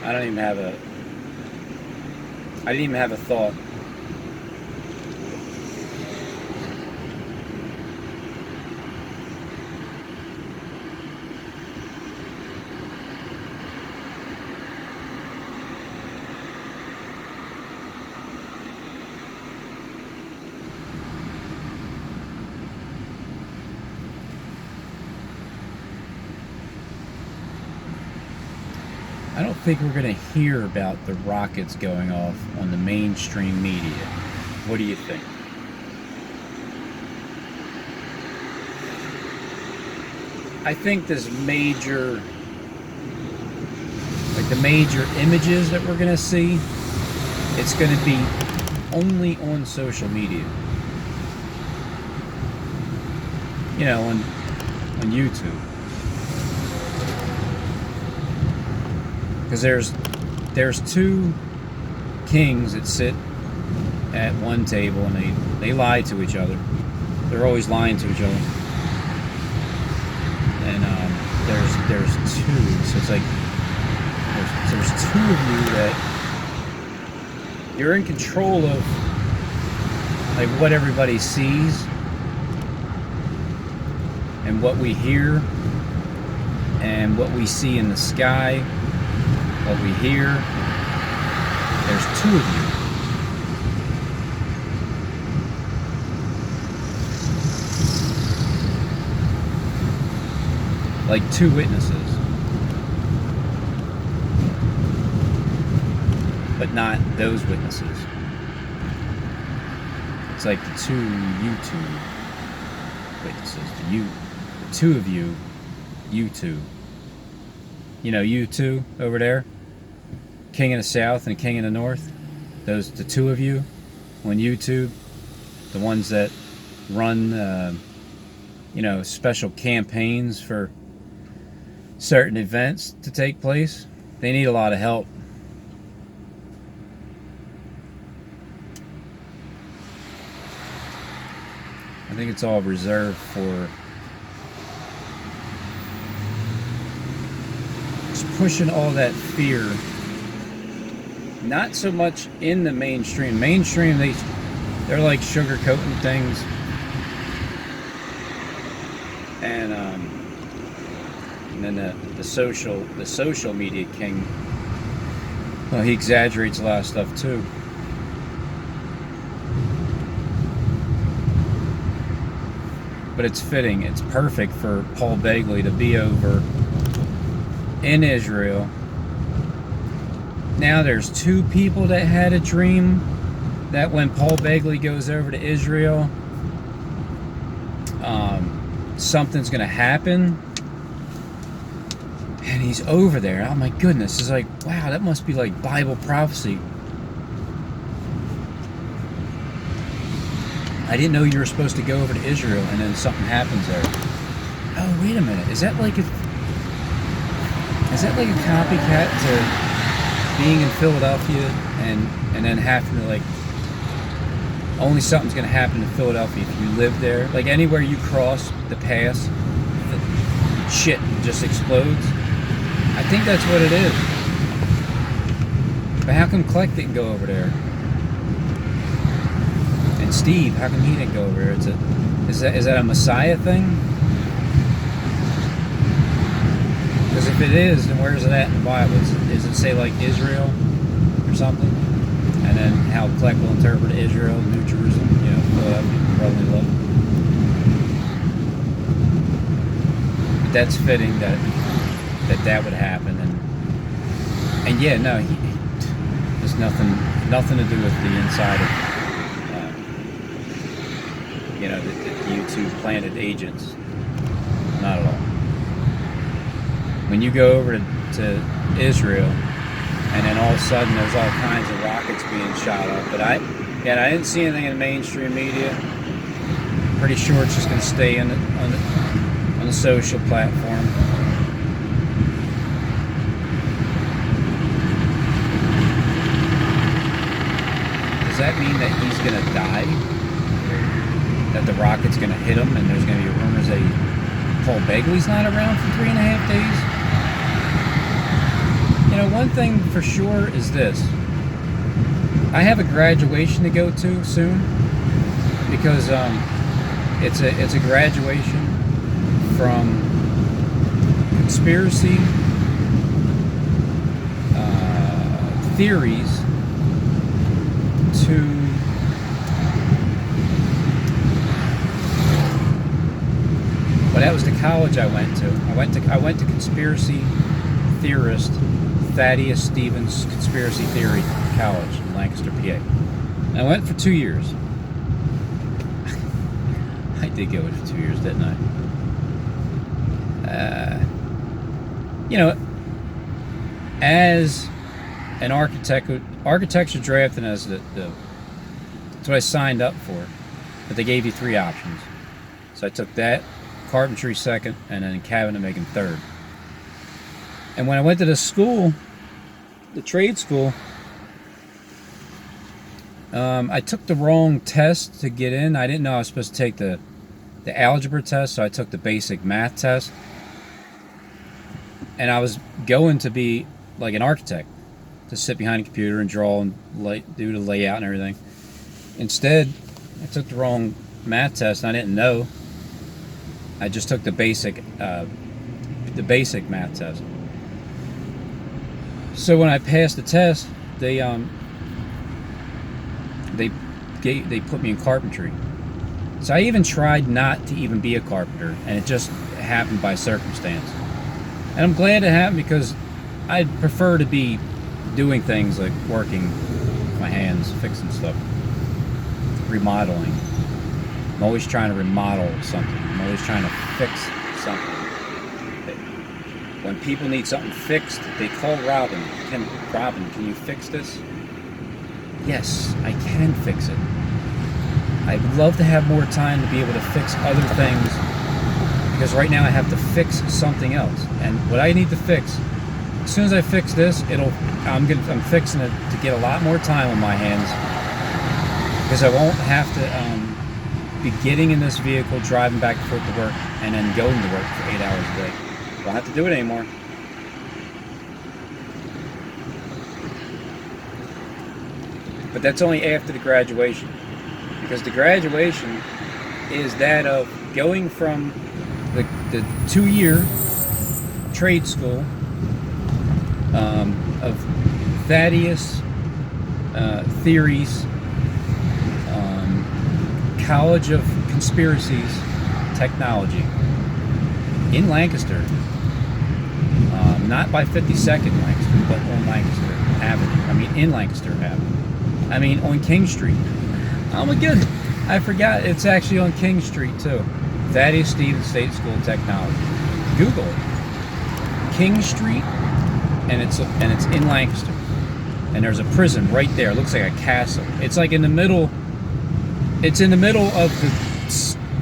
I didn't even have a thought. I don't think we're going to hear about the rockets going off on the mainstream media. What do you think? I think this major, like the major images that we're going to see, it's going to be only on social media. You know, on YouTube. Because there's two kings that sit at one table and they lie to each other. They're always lying to each other. And there's two, so it's like there's two of you that you're in control of, like what everybody sees and what we hear and what we see in the sky. What we hear, there's two of you. Like two witnesses. But not those witnesses. It's like the two YouTube witnesses. The two of you, you two. You know, you two over there, King of the South and King of the North. Those, the two of you on YouTube, the ones that run, you know, special campaigns for certain events to take place. They need a lot of help. I think it's all reserved for pushing all that fear, not so much in the mainstream. Mainstream, they're like sugarcoating things, and then the social media king, well, he exaggerates a lot of stuff too. But it's fitting. It's perfect for Paul Begley to be over in Israel. Now there's two people that had a dream that when Paul Begley goes over to Israel, something's going to happen. And he's over there. Oh my goodness. It's like, wow, that must be like Bible prophecy. I didn't know you were supposed to go over to Israel and then something happens there. Oh, wait a minute. Is that like a copycat to being in Philadelphia and then having to, like, only something's going to happen in Philadelphia if you live there? Like, anywhere you cross the pass, the shit just explodes. I think that's what it is. But how come Kleck didn't go over there? And Steve, how come he didn't go over there? Is that a Messiah thing? Because if it is, then where's it at in the Bible? Does it say like Israel or something? And then how Kleck will interpret Israel, New Jerusalem, you know, Philadelphia, brotherly love. But that's fitting that would happen. And yeah, no, there's nothing to do with the inside of, you know, the YouTube planted agents. Not at all. When you go over to Israel, and then all of a sudden there's all kinds of rockets being shot up. But I didn't see anything in the mainstream media. Pretty sure it's just going to stay on the social platform. Does that mean that he's going to die? That the rocket's going to hit him, and there's going to be rumors that Paul Begley's not around for 3.5 days? one thing for sure is this. I have a graduation to go to soon because it's a graduation from conspiracy theories to well, that was the college I went to. I went to conspiracy theorist Thaddeus Stevens Conspiracy Theory College in Lancaster, PA. I went for 2 years. I did go for 2 years, didn't I? As an architecture draft, and as that's what I signed up for. But they gave you 3 options. So I took that, carpentry second, and then cabinet making third. And when I went to the school, the trade school, I took the wrong test to get in. I didn't know I was supposed to take the algebra test, so I took the basic math test. And I was going to be like an architect, to sit behind a computer and draw and do the layout and everything. Instead, I took the wrong math test, and I didn't know. I just took the basic math test. So when I passed the test, they put me in carpentry. So I even tried not to even be a carpenter, and it just happened by circumstance. And I'm glad it happened because I'd prefer to be doing things like working with my hands, fixing stuff, remodeling. I'm always trying to remodel something. I'm always trying to fix something. When people need something fixed, they call Robin. Robin, can you fix this? Yes, I can fix it. I'd love to have more time to be able to fix other things, because right now I have to fix something else. And what I need to fix, as soon as I fix this, I'm fixing it to get a lot more time on my hands, because I won't have to be getting in this vehicle, driving back and forth to work, and then going to work for 8 hours a day. I don't have to do it anymore. But that's only after the graduation, because the graduation is that of going from the 2-year trade school of Thaddeus theories, College of Conspiracies, Technology in Lancaster, not by 52nd Lancaster, but on Lancaster Avenue. I mean, in Lancaster Avenue. I mean, on King Street. Oh my goodness, I forgot it's actually on King Street too. Thaddeus Stevens State School of Technology. Google it. King Street, and it's in Lancaster. And there's a prison right there. It looks like a castle. It's like in the middle. It's in the middle of the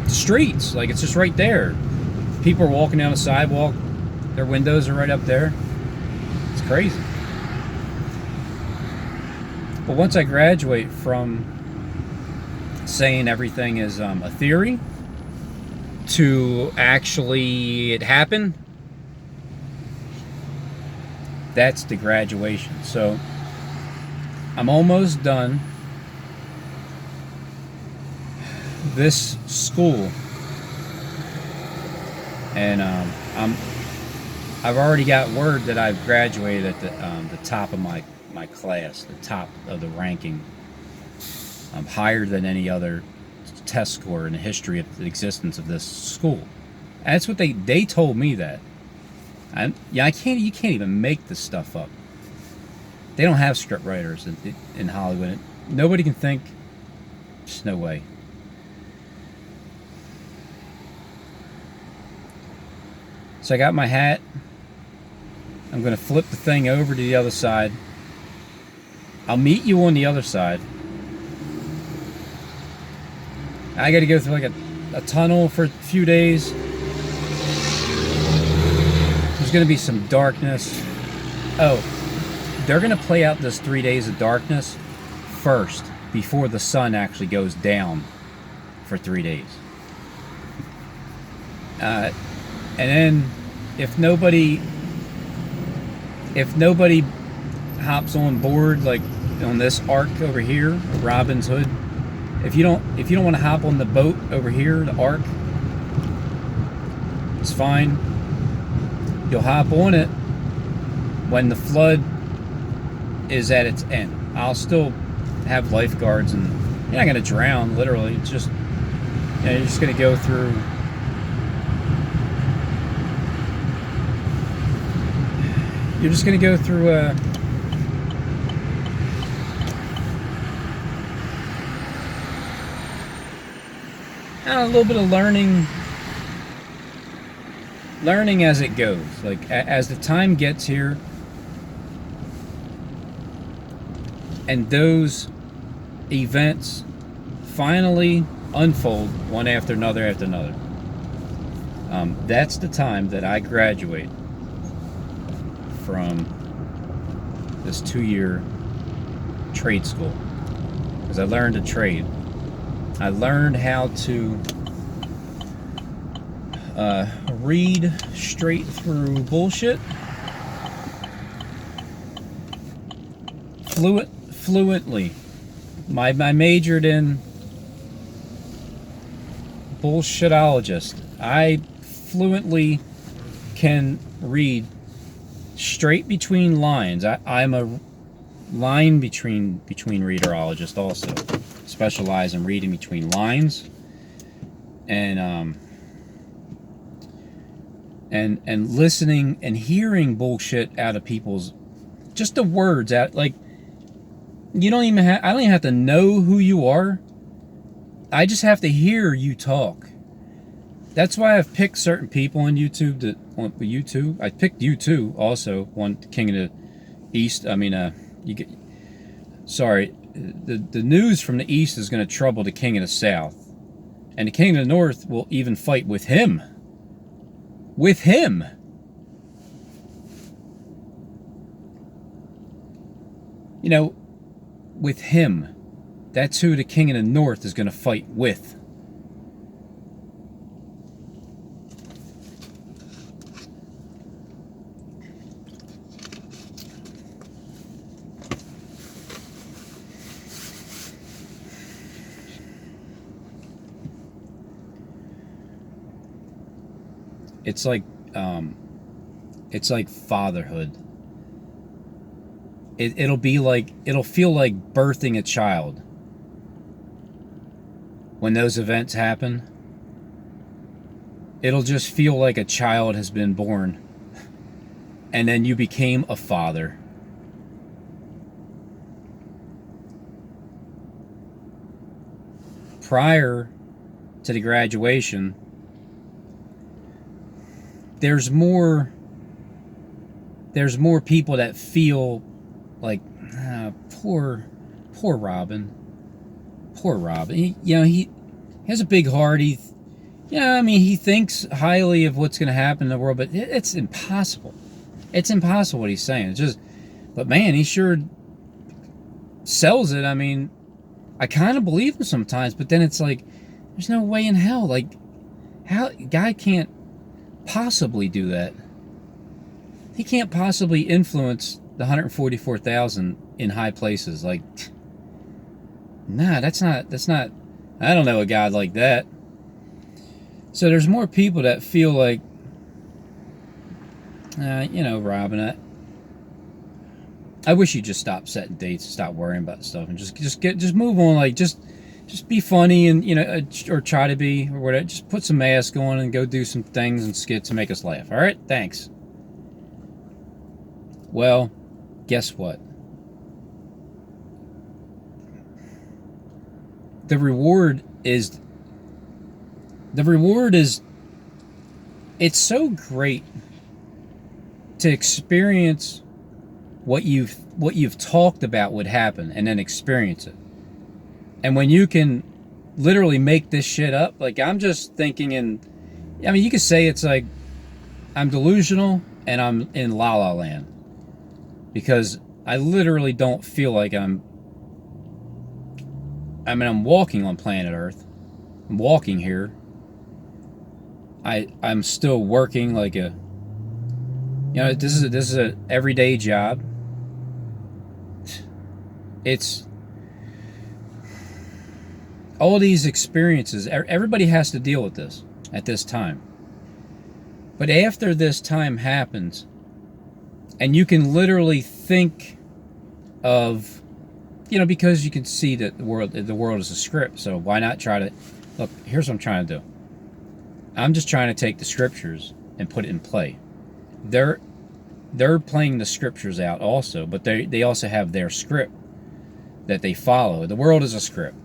streets. Like, it's just right there. People are walking down the sidewalk. Their windows are right up there. It's crazy. But once I graduate from saying everything is a theory to actually it happened, that's the graduation. So I'm almost done this school, and I've already got word that I've graduated at the top of my class, the top of the ranking. I'm higher than any other test score in the history of the existence of this school. And that's what they told me that. You can't even make this stuff up. They don't have script writers in Hollywood. Nobody can think. There's no way. So I got my hat. I'm going to flip the thing over to the other side. I'll meet you on the other side. I got to go through like a tunnel for a few days. There's going to be some darkness. Oh, they're going to play out this 3 days of darkness first before the sun actually goes down for 3 days. And then if nobody if nobody hops on board, like on this arc over here, Robin's Hood, if you don't want to hop on the boat over here, the arc, it's fine. You'll hop on it when the flood is at its end. I'll still have lifeguards, and you're not gonna drown, literally. It's just, you're just gonna go through. You're just gonna go through a little bit of learning as it goes. Like, as the time gets here, and those events finally unfold one after another, that's the time that I graduate from this 2-year trade school, because I learned a trade. I learned how to read straight through bullshit fluently. I majored in bullshitologist. I fluently can read straight between lines. I'm a line between readerologist also. Specialize in reading between lines and listening and hearing bullshit out of people's, just the words out. Like, you don't even have, I don't even have to know who you are. I just have to hear you talk. That's why I've picked certain people on YouTube I picked you too also, one King of the East. I mean, the news from the East is going to trouble the King of the South. And the King of the North will even fight with him. With him! You know, with him. That's who the King of the North is going to fight with. It's like fatherhood. It'll feel like birthing a child when those events happen. It'll just feel like a child has been born, and then you became a father. Prior to the graduation, there's more people that feel like, poor Robin. Poor Robin. He has a big heart. He thinks highly of what's going to happen in the world, but it's impossible. It's impossible what he's saying. It's just, but man, he sure sells it. I mean, I kind of believe him sometimes, but then it's like, there's no way in hell. Like, how a guy can't possibly do that. He can't possibly influence the 144,000 in high places. Like, nah, that's not, I don't know a guy like that. So there's more people that feel like, Robin, I wish you just stop setting dates, stop worrying about stuff, and just move on. Like, just be funny, and or try to be, or whatever. Just put some mask on and go do some things and skits and make us laugh. All right, thanks. Well, guess what? The reward is. It's so great to experience what you've talked about would happen, and then experience it. And when you can literally make this shit up, like, I'm just thinking you could say it's like I'm delusional and I'm in La La Land, because I literally don't feel like I'm walking on planet Earth. I'm walking here. I'm still working like a You know, this is a everyday job. It's all these experiences. Everybody has to deal with this at this time. But after this time happens, and you can literally think of, you know, because you can see that the world is a script. So why not try to look? Here's what I'm trying to do. I'm just trying to take the scriptures and put it in play. They're playing the scriptures out also, but they also have their script that they follow. The world is a script.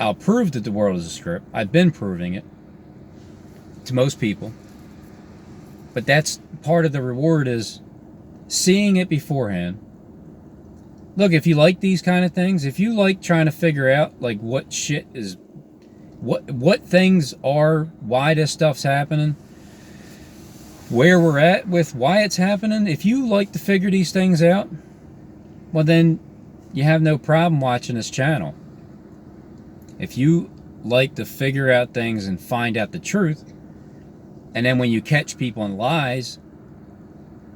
I'll prove that the world is a script. I've been proving it to most people. But that's part of the reward, is seeing it beforehand. Look, if you like these kind of things, if you like trying to figure out like what shit is, what things are, why this stuff's happening, where we're at with why it's happening, if you like to figure these things out, well then you have no problem watching this channel. If you like to figure out things and find out the truth, and then when you catch people in lies,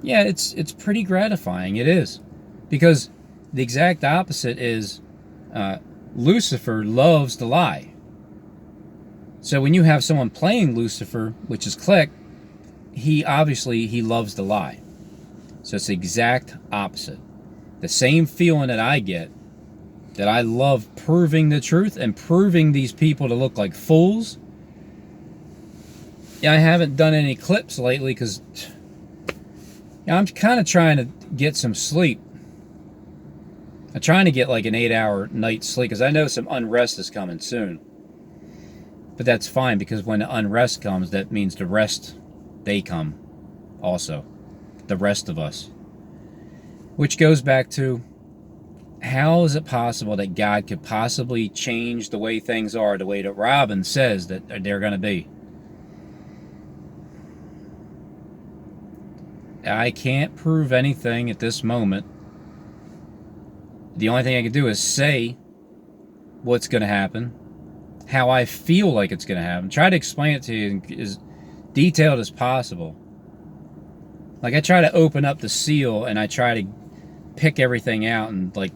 yeah, it's pretty gratifying. It is. Because the exact opposite is Lucifer loves to lie. So when you have someone playing Lucifer, which is Click, he loves to lie. So it's the exact opposite. The same feeling that I get, that I love proving the truth and proving these people to look like fools. Yeah, I haven't done any clips lately because I'm kind of trying to get some sleep. I'm trying to get like an 8-hour night's sleep because I know some unrest is coming soon. But that's fine, because when the unrest comes, that means the rest, they come also. The rest of us. Which goes back to, how is it possible that God could possibly change the way things are the way that Robin says that they're going to be? I can't prove anything at this moment. The only thing I can do is say what's going to happen, how I feel like it's going to happen. Try to explain it to you as detailed as possible. Like, I try to open up the seal and I try to pick everything out, and like,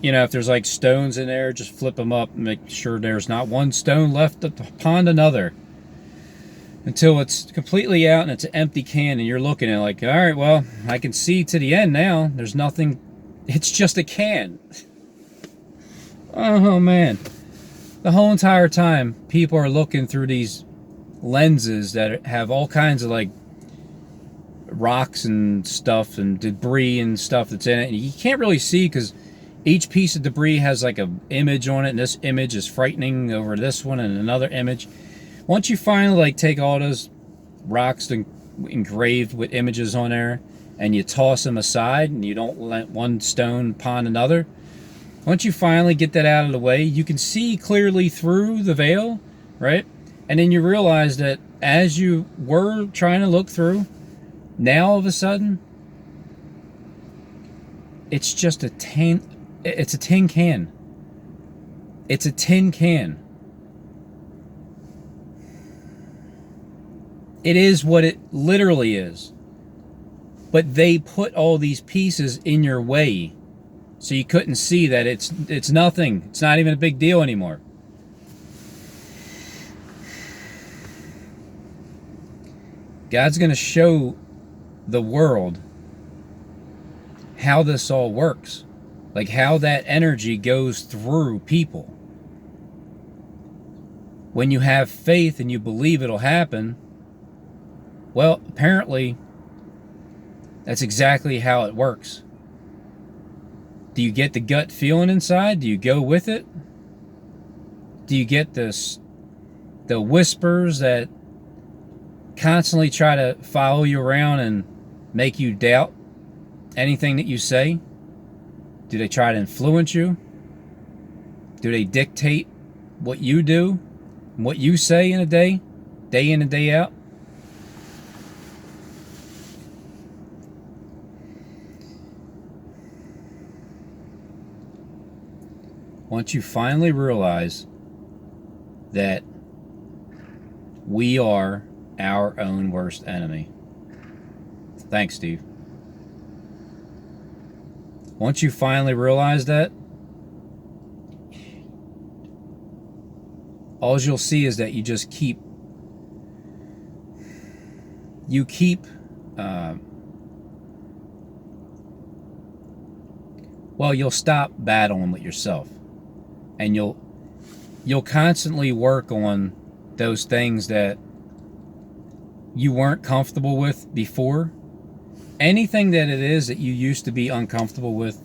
you know, if there's like stones in there, just flip them up and make sure there's not one stone left upon another, until it's completely out and it's an empty can, and you're looking at it like, all right, well, I can see to the end now. There's nothing. It's just a can. Oh, man. The whole entire time, people are looking through these lenses that have all kinds of like rocks and stuff and debris and stuff that's in it, and you can't really see because each piece of debris has like an image on it, and this image is frightening over this one and another image. Once you finally like take all those rocks engraved with images on there and you toss them aside and you don't let one stone upon another, once you finally get that out of the way, you can see clearly through the veil, right? And then you realize that as you were trying to look through, now all of a sudden, it's just a tin can. It's a tin can. It is what it literally is. But they put all these pieces in your way so you couldn't see that it's nothing. It's not even a big deal anymore. God's going to show the world how this all works. Like how that energy goes through people. When you have faith and you believe it'll happen, well, apparently, that's exactly how it works. Do you get the gut feeling inside? Do you go with it? Do you get the whispers that constantly try to follow you around and make you doubt anything that you say? Do they try to influence you? Do they dictate what you do, what you say in a day in and day out? Once you finally realize that we are our own worst enemy. Thanks, Steve. Once you finally realize that, all you'll see is that you just keep you'll stop battling with yourself, and you'll constantly work on those things that you weren't comfortable with before. Anything that it is that you used to be uncomfortable with,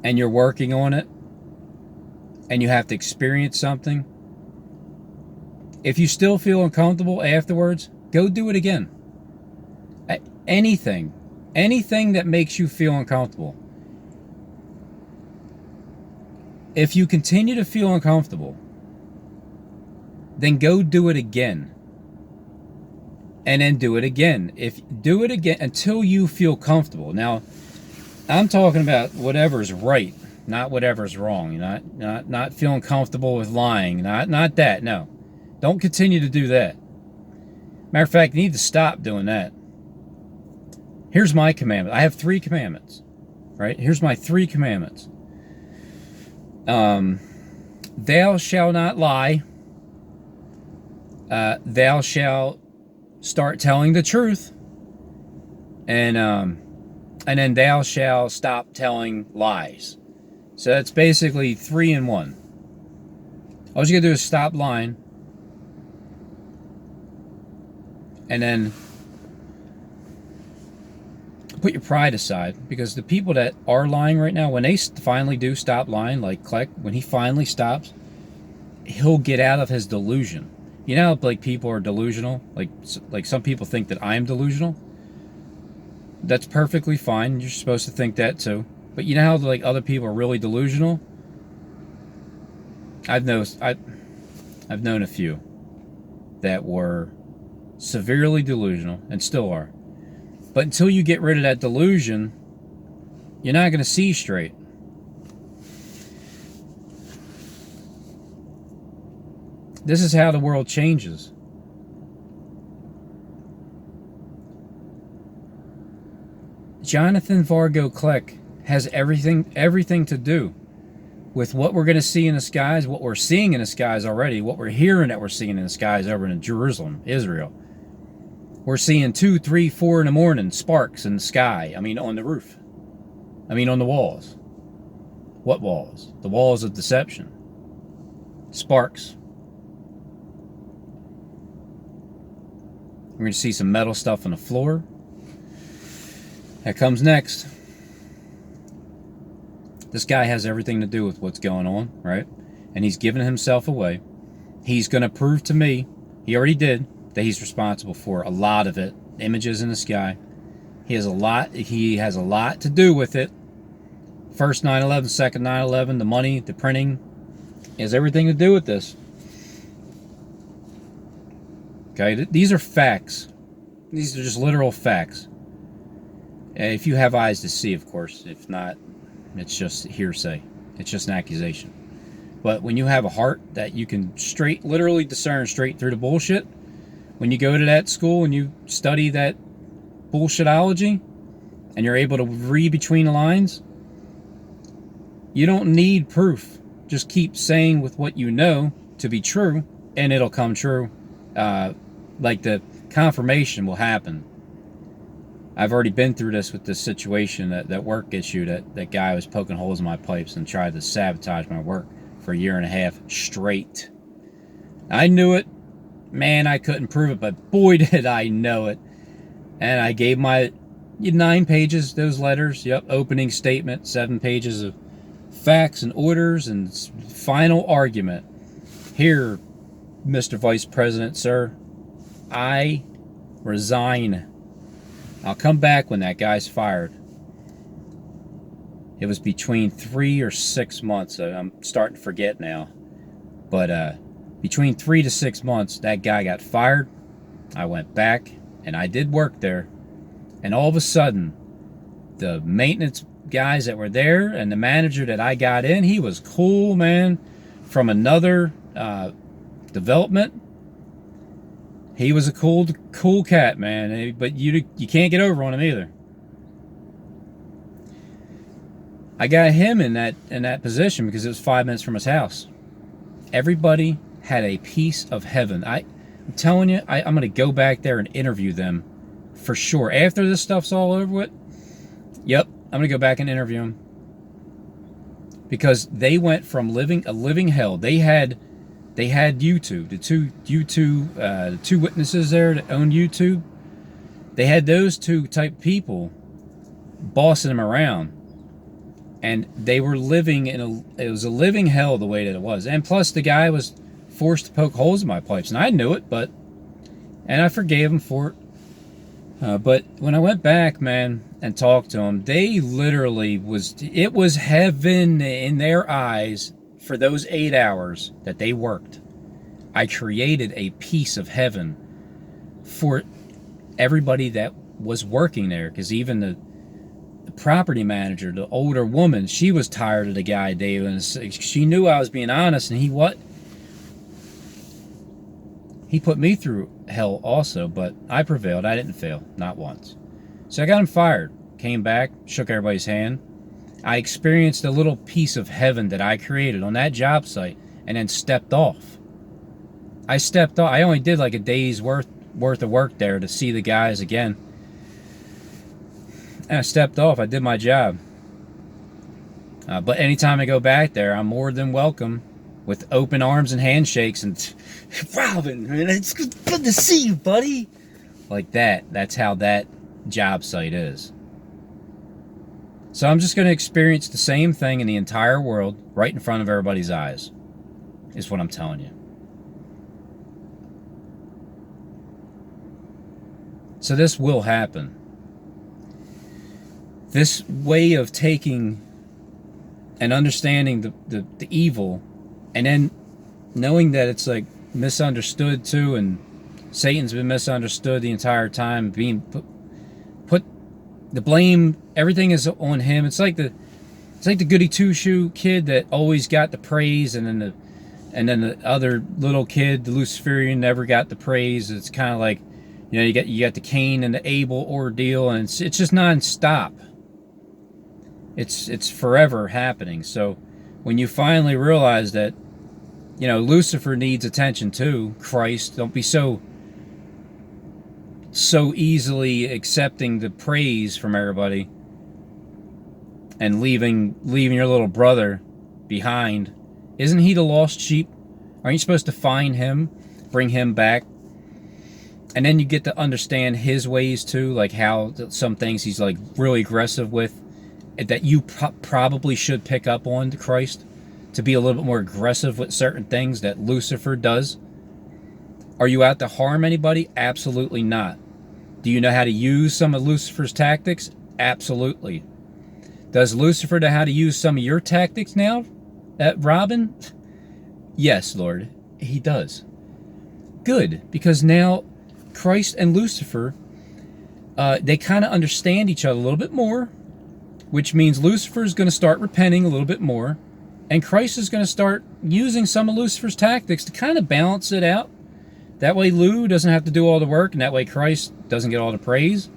and you're working on it, and you have to experience something, if you still feel uncomfortable afterwards, go do it again. Anything that makes you feel uncomfortable. If you continue to feel uncomfortable, then go do it again. And then do it again. Do it again until you feel comfortable. Now, I'm talking about whatever's right, not whatever's wrong. Not feeling comfortable with lying. Not that. No. Don't continue to do that. Matter of fact, you need to stop doing that. Here's my commandment. I have 3 commandments. Right? Here's my 3 commandments. Thou shalt not lie. Thou shalt start telling the truth. And then thou shalt stop telling lies. So that's basically 3 in 1. All you gotta do is stop lying. And then put your pride aside, because the people that are lying right now, when they finally do stop lying, like Kleck, when he finally stops, he'll get out of his delusion. You know, like people are delusional. Like some people think that I'm delusional. That's perfectly fine. You're supposed to think that too. But you know how like other people are really delusional? I've known a few that were severely delusional and still are. But until you get rid of that delusion, you're not going to see straight. This is how the world changes. Jonathan Vargo Kleck has everything to do with what we're going to see in the skies, what we're seeing in the skies already, what we're hearing that we're seeing in the skies over in Jerusalem, Israel. We're seeing 2, 3, 4 in the morning, sparks in the sky. I mean, on the roof. I mean, on the walls. What walls? The walls of deception. Sparks. We're going to see some metal stuff on the floor. That comes next. This guy has everything to do with what's going on, right? And he's giving himself away. He's going to prove to me, he already did, that he's responsible for a lot of it. Images in the sky. He has a lot to do with it. First 9/11, second 9/11, the money, the printing. He has everything to do with this. Okay, these are facts. These are just literal facts. If you have eyes to see, of course. If not, it's just hearsay. It's just an accusation. But when you have a heart that you can literally discern straight through the bullshit, when you go to that school and you study that bullshitology, and you're able to read between the lines, you don't need proof. Just keep saying with what you know to be true, and it'll come true. Like the confirmation will happen. I've already been through this with this situation, that work issue, that guy was poking holes in my pipes and tried to sabotage my work for a year and a half straight. I knew it. Man, I couldn't prove it, but boy did I know it. And I gave my 9 pages, those letters, yep, opening statement, 7 pages of facts and orders and final argument. Here, Mr. Vice President, sir, I resign. I'll come back when that guy's fired. It was between 3 or 6 months. I'm starting to forget now. But between 3 to 6 months, that guy got fired. I went back, and I did work there. And all of a sudden, the maintenance guys that were there and the manager that I got in, he was cool, man, from another development. He was a cool cat, man. But you can't get over on him either. I got him in that position because it was 5 minutes from his house. Everybody had a piece of heaven. I'm telling you, I'm going to go back there and interview them for sure. After this stuff's all over with, yep, I'm going to go back and interview them. Because they went from living a living hell. They had YouTube, the two witnesses there that owned YouTube. They had those two type people bossing them around. And they were living it was a living hell the way that it was. And plus the guy was forced to poke holes in my pipes. And I knew it, and I forgave him for it. But when I went back, man, and talked to them, they literally it was heaven in their eyes for those 8 hours that they worked. I created a piece of heaven for everybody that was working there. Because even the property manager, the older woman, she was tired of the guy, David, and she knew I was being honest, and he put me through hell also, but I prevailed. I didn't fail, not once. So I got him fired, came back, shook everybody's hand. I experienced a little piece of heaven that I created on that job site, and then stepped off. I stepped off. I only did like a day's worth of work there to see the guys again. And I stepped off. I did my job. But anytime I go back there, I'm more than welcome with open arms and handshakes and, Robin, man, it's good to see you, buddy. Like that. That's how that job site is. So I'm just going to experience the same thing in the entire world right in front of everybody's eyes, is what I'm telling you. So this will happen. This way of taking and understanding the evil, and then knowing that it's like misunderstood too, and Satan's been misunderstood the entire time, being put the blame, everything is on him. It's like the goody two-shoe kid that always got the praise, and then the other little kid, the Luciferian, never got the praise. It's kind of like, you know, you got the Cain and the Abel ordeal, and it's just non-stop. It's forever happening. So when you finally realize that, you know, Lucifer needs attention too, Christ, don't be so easily accepting the praise from everybody and leaving your little brother behind. Isn't he the lost sheep? Aren't you supposed to find him, bring him back? And then you get to understand his ways too, like how some things he's like really aggressive with, that you probably should pick up on to Christ, to be a little bit more aggressive with certain things that Lucifer does. Are you out to harm anybody? Absolutely not. Do you know how to use some of Lucifer's tactics? Absolutely. Does Lucifer know how to use some of your tactics now, Robin? Yes, Lord, he does. Good, because now Christ and Lucifer, they kind of understand each other a little bit more, which means Lucifer is going to start repenting a little bit more, and Christ is going to start using some of Lucifer's tactics to kind of balance it out. That way Lou doesn't have to do all the work, and that way Christ doesn't get all the praise.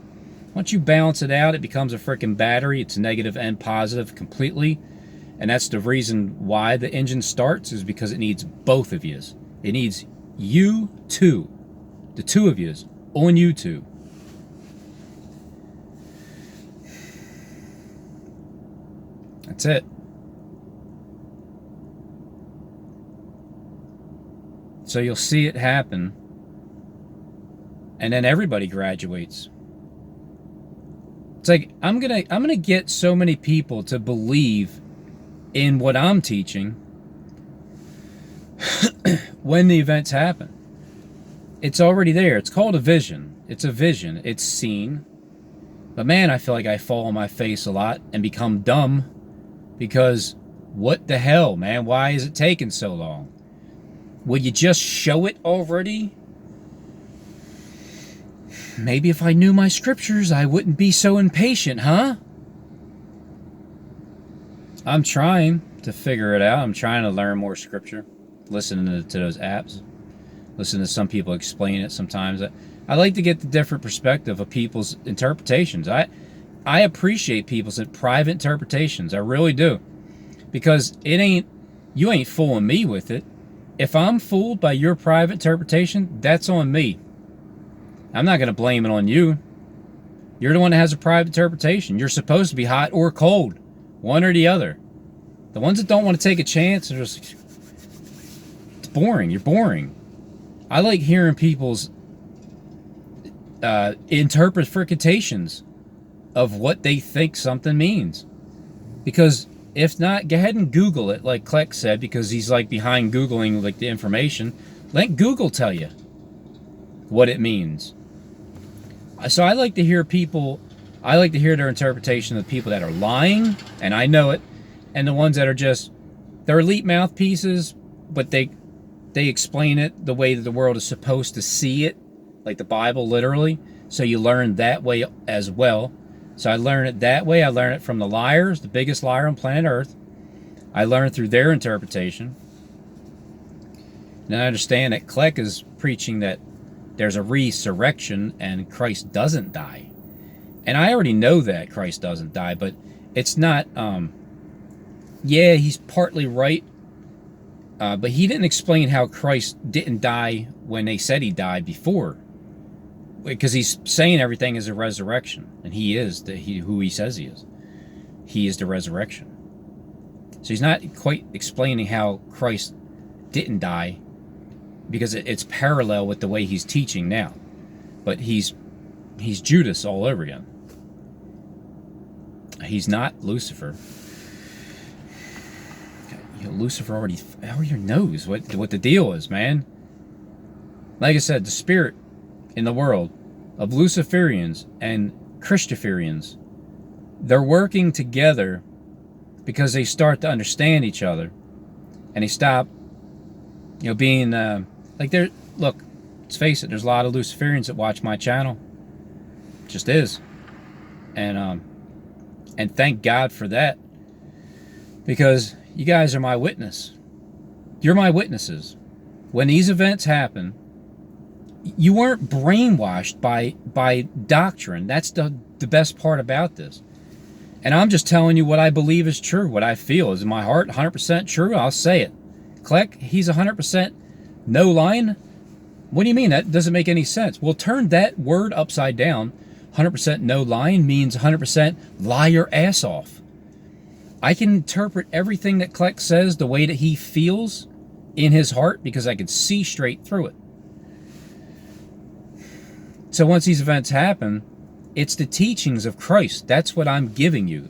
Once you balance it out, it becomes a freaking battery. It's negative and positive completely, and that's the reason why the engine starts, is because it needs both of yous. It needs you two, the two of yous on YouTube. That's it. So you'll see it happen, and then everybody graduates. It's like I'm gonna get so many people to believe in what I'm teaching when the events happen. It's already there. It's called a vision. It's a vision. It's seen. But man, I feel like I fall on my face a lot and become dumb. Because what the hell, man? Why is it taking so long? Will you just show it already? Maybe if I knew my scriptures, I wouldn't be so impatient, huh? I'm trying to figure it out. I'm trying to learn more scripture, listening to those apps. listen to some people explain it sometimes. I like to get the different perspective of people's interpretations. I appreciate people's private interpretations. I really do. Because you ain't fooling me with it. If I'm fooled by your private interpretation, that's on me. I'm not going to blame it on you. You're the one that has a private interpretation. You're supposed to be hot or cold. One or the other. The ones that don't want to take a chance are just... It's boring. You're boring. I like hearing people's interpretations of what they think something means. Because if not, go ahead and Google it, like Kleck said, because he's like behind Googling like the information. Let Google tell you what it means. So I like to hear people, I like to hear their interpretation of the people that are lying, and I know it, and the ones that are just, they're elite mouthpieces, but they explain it the way that the world is supposed to see it, like the Bible literally. So you learn that way as well. So I learn it that way. I learn it from the liars, the biggest liar on planet Earth. I learn through their interpretation. Now I understand that Kleck is preaching that there's a resurrection and Christ doesn't die. And I already know that Christ doesn't die, but it's not, yeah, he's partly right. But he didn't explain how Christ didn't die when they said he died before. Because he's saying everything is a resurrection. And he is who he says he is. He is the resurrection. So he's not quite explaining how Christ didn't die, because it's parallel with the way he's teaching now. But he's Judas all over again. He's not Lucifer. You know, Lucifer already knows what the deal is, man. Like I said, the spirit in the world of Luciferians and Christoferians, they're working together because they start to understand each other, and they stop, being like they're. Look, let's face it. There's a lot of Luciferians that watch my channel. It just is, and thank God for that, because you guys are my witness. You're my witnesses. When these events happen, you weren't brainwashed by doctrine. That's the best part about this. And I'm just telling you what I believe is true, what I feel is in my heart, 100% true. I'll say it. Kleck, he's 100% no lying. What do you mean? That doesn't make any sense. Well, turn that word upside down. 100% no lying means 100% lie your ass off. I can interpret everything that Kleck says the way that he feels in his heart, because I can see straight through it. So once these events happen, it's the teachings of Christ. That's what I'm giving you.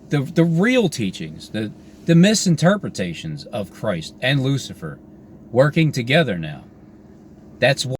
The real teachings, the misinterpretations of Christ and Lucifer working together now. That's what